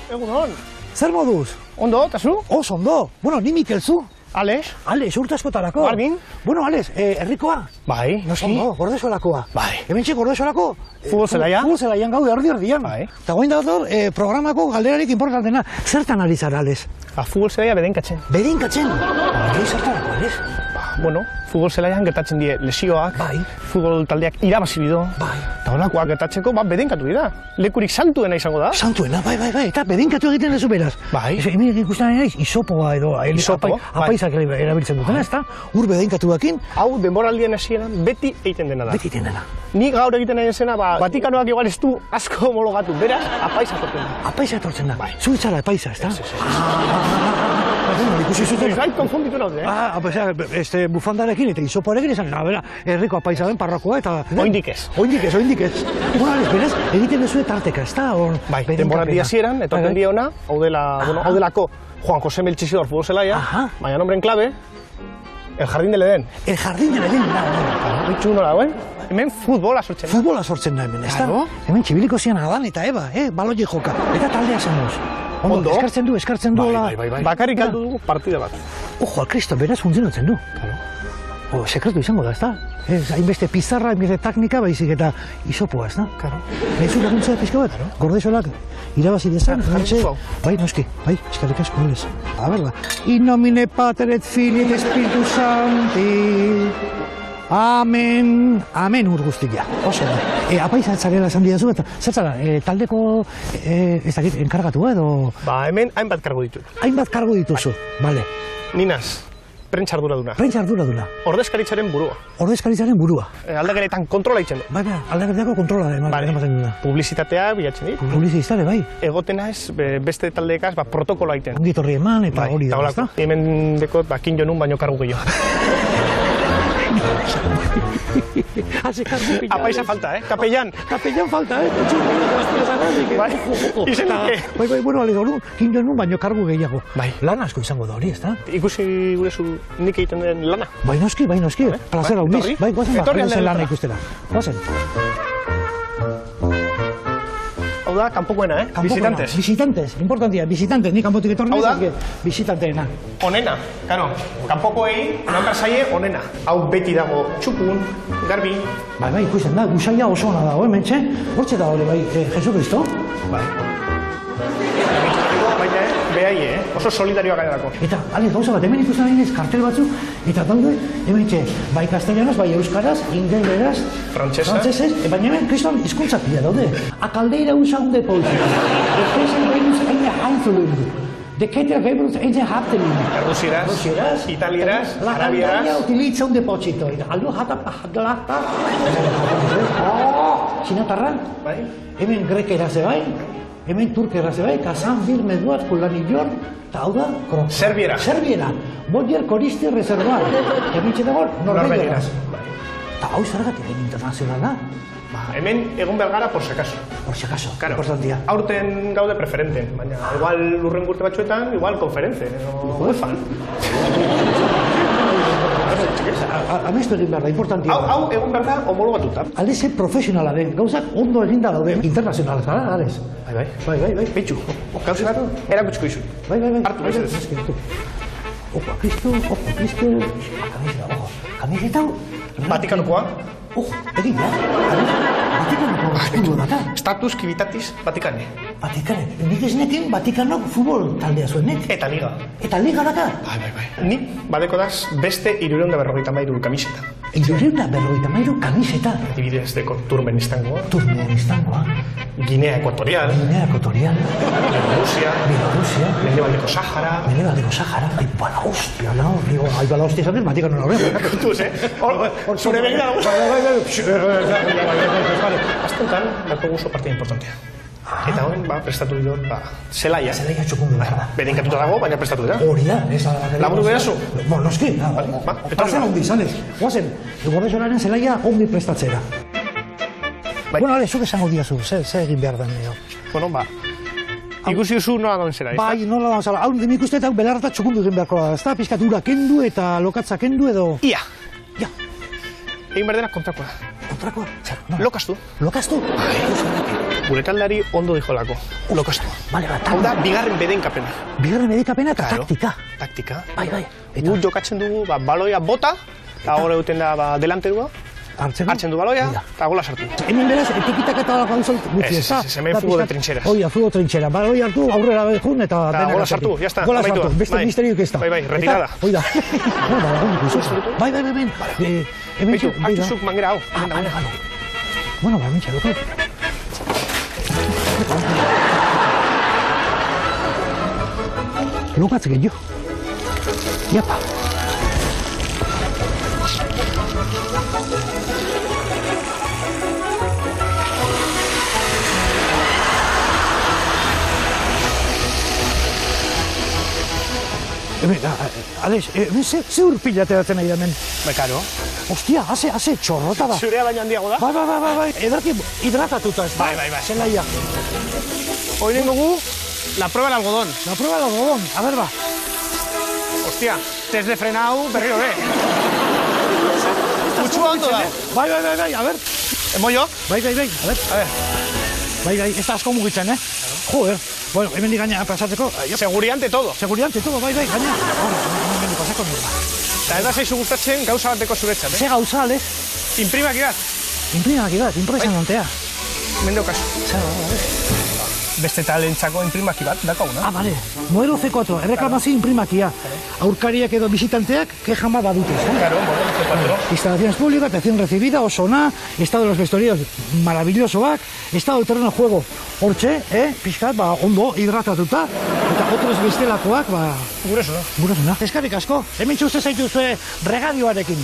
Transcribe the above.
Egunon. Zer moduz? Ondo, eta zu? Oso ondo. Bueno, ni Mikel zu. Alex? Alex, urte askotarako. Barbin? Bueno, Alex, herrikoa? Bai, noski. Ondo, Gordesolako. Bai. Hementxe Gordesolako? Futbol zelaia? Futbol zelaian gaude erdi-erdian. Bai. Eta goin dator, programako galderarik importantena. Zertan ari zara, Alex? Futbol zelaia bedenkatzen. Bedinkatzen? Bai, zertarako, Alex? Bueno, futbol zelaian gertatzen die lesioak, Bai. futbol taldeak irabazi bido, Bai. eta holakoak gertatzeko, bedenkatu dira. Lekurik santuena izango da. Santuena, bai, eta bedinkatu egiten dezu beraz. Bai. Hemen ikusten naiz, isopoa edo Isopo, apaisak erabiltzen dutena, ezta? Ur bedinkatu ekin, Hau, denboraldien hasieran beti egiten dena da. beti egiten dena. Ni gaur egiten nahi zena, Vatikanoak igual ez du asko homologatu, beraz, apaisa torten da. Apaisa etortzen da. Bai. Zuitzara apaisa, ezta? Ikusi zuten. Zait konfunditu naude, Bufandarekin eta isopoarekin esan, bera, herriko apaisa den parrakoa eta... Oindik ez. Oindik ez. Bueno, Alex, beraz, egiten dezue tarteka, ezta? Bai, denboraldi hasieran, etorten die ona, hau delako Juan José Melchisidor futbol zelaia, Aha. baina nombre en clave, el Jardín del Edén. El Jardín del Edén, Bitxu nola, hemen futbola sortzen da. futbola sortzen da hemen, ezta? Claro. Hemen txibiliko zian Adan eta Eba, baloi joka, eta taldea zenuz. Ondo. Eskartzen du, hola. Bakarrik galdu dugu partida bat. Ojo, Kristo, beraz funtzionatzen du. Sekretu izango da, ezta? Ez, hainbeste pizarra, hainbeste teknika, baizik eta isopoa, ezta? Behizu laguntza pixka bat, Gordesolak irabazi dezan, bai, noski, bai, eskarrik asko, Alex. A berda. In nomine Pater et Filii et Spiritus Sancti. Amen. Amen ur guztia. Oso da. Apaisa zarela esan didazu, eta zertzara, taldeko, ez dakit, enkargatua edo... Hemen hainbat kargu ditut. Hainbat kargu dituzu, bale. Ninaz, prentsa arduraduna. Prentsa arduraduna. Ordezkaritzaren burua. Ordezkaritzaren burua. Aldakeretan kontrola itzen du. Bai, aldakeretako kontrola ematen du da. Publizitatea bilatzen dit. Publizitare, bai. Egotena ez, beste taldeekaz, protokoloa iten. Ongi torri eman eta hori da, ezta? Hemen dekot, kin jonun baino kargu gehiago. Apaisa falta, Kapellan. Kapellan falta, Bai, izenik. Bai, bueno, Alex, kin jonun baino kargu gehiago. Bai. Lan asko izango da hori, ezta? Ikusi gurezu nik egiten den lana. Bai, noski. Plazera hundiz. Bai, guazen lana ikustera. Guazen. Hau da, kanpokoena, Visitantes. Visitantes, importantia, visitantes. Ni kanpotik etorri Hau da? Visitanteena. Onena, karo, kanpokoei, naukar zaie, onena. Hau beti dago txukun, garbi. Bai, ikusten da, gusaia oso ona dago, hementxe. Hortxe da hori, bai, Jesucristo. Bai. Baina, behaie, oso solidarioa gainarako. Eta, Alex, gauza bat, hemen ikusten nahi kartel batzuk, eta daude, hementxe, bai castellanos, bai euskaraz, ingeleraz, frantsesez, baina hemen, kriston, hizkuntza pila daude. A caldeira usa un depósito. Después venus eine Einfüllung. De Keter Weberus eine Hafteling. Rusieraz, italieraz, arabieraz. La caldeira utilitza un depósito. Aldo jata, Sinatarra, hemen grekeraz bai, hemen turkeraz bai, Kazan, Bir, Meduat, Kulanillor, eta hau da, Serbiera, Boyer, Koristi, Reservar, hemen txedago, Norvegeraz. Eta hau zergatik egin internazionala. Hemen egon behar gara por si acaso. Por si acaso, importantia. Aurten gaude preferenten, baina igual lurren urte batzuetan, igual konferentze, edo UEFA. Amestu egin behar da, importantia. Hau egon behar da homologatuta. Alde profesionala den, gauzak ondo eginda daude, internazionalak zara, Alex. Bai. Bitxu, gauze bat, erakutsiko izu. Bai. Artu, ez. Ojo, Cristo, kamiseta. Vatikanokoa. Ojo, egin da. Vatikanoko eskudu data. Status kibitatis Vatikane. Vatikane. Nik ez nekin Vatikanok futbol taldea zuenek. Eta liga. Eta liga daka? Bai. Ni badeko daz beste 353 kamiseta. 353 kamiseta? Adibidez deko Turkmenistangoa. Turkmenistangoa. Guinea Ecuatorial. Bielorrusia. Mendebaldeko Sahara. Ai, bala hostia, ai, bala hostia esan den, Vatikano horrela. Kontuz, zure begira dago. Aztentan, dako guzo parte importantea. Eta honen, prestatu dut, zelaia. Zelaia txukundu behar da. Berenkatuta dago, baina prestatu dira. Hori da, ez da. Laburu berazu? Noski, pasen ondi, zanez. Guazen, Gordesolaren zelaia ondi prestatzera. Bueno, ale, zuk esango diazu, ze egin behar den, Bueno, ikusi duzu nola dauen zera, ez da? Bai, nola dauen zera. Hau, nik uste eta belarrata txukundu egin beharko da, ez da? Piskat ura kendu eta lokatza kendu edo... Ia. Egin behar dena kontrakoa. Kontrakoa? Lokaztu. Lokaztu? gure taldeari ondo dijolako. Lokastu. Vale, Hau da, bigarren bedeinkapena. Bigarren medikapena eta Claro. taktika. Taktika. Bai. Gu jokatzen dugu, baloia bota, eta hor egiten da, delanterua, hartzen du baloia, eta gola sartu. Hemen beraz, etikitak eta gauza gutxi, Ez, ezta? hemen Da, fútbol de pixkat, trincheras. Oia, fútbol trinchera. Baloi hartu, aurrera jun eta Eta denak gola atzertu. sartu, jazta, Gola amaitu sartu, da. beste Bai. misterioik ez da. Bai, retirada. Hoi da. Bueno, lagunduko izu. Bai. Hemen Beitu, hartu zuk mangera hau. Vale. Bueno, ba, mintxa, duko. Lukatzen gehiago. Iapa. Alex, ze urpilate batzen nahi da hemen? Bai, karo. Ostia, haze, txorrota da. Zurea baina handiago da. Bai. Ederki hidratatuta ez da. Bai. Zelaia. Hoy dugu, la prueba del algodón. La prueba del algodón. A ver, va. Hostia, test de frenau berriro be. Kutsua ondo da. Bai, a ver. Emoio? Bai, a ver. A ver. Bai, ez da asko mugitzen, Joder. Bueno, hemen gaina pasatzeko. Seguridad ante todo. Seguridad ante todo, bai, gaina. Hemen pasako nire. Eta ez da zaizu gustatzen gauza bateko zuretzat, Ze gauza, Alex. Imprimaki bat. Imprimak bat, impresionantea. Mendeo kasu. Zer, a ver. Beste talentzako imprimaki bat, dakaguna. Ah, vale. Modelo C4, erreklamazio imprimakia. Aurkariak edo bisitanteak, kejan bat badute, Claro, modelo C4. Instalaciones públicas, atención recibida, oso ona, estado de los vestuarios maravillosoak, estado de terreno juego hortxe, pixkat, ondo, hidratatuta, eta otros bestelakoak, Gure zo, no? Eskerrik asko, hemen txuste zaituzue regadioarekin.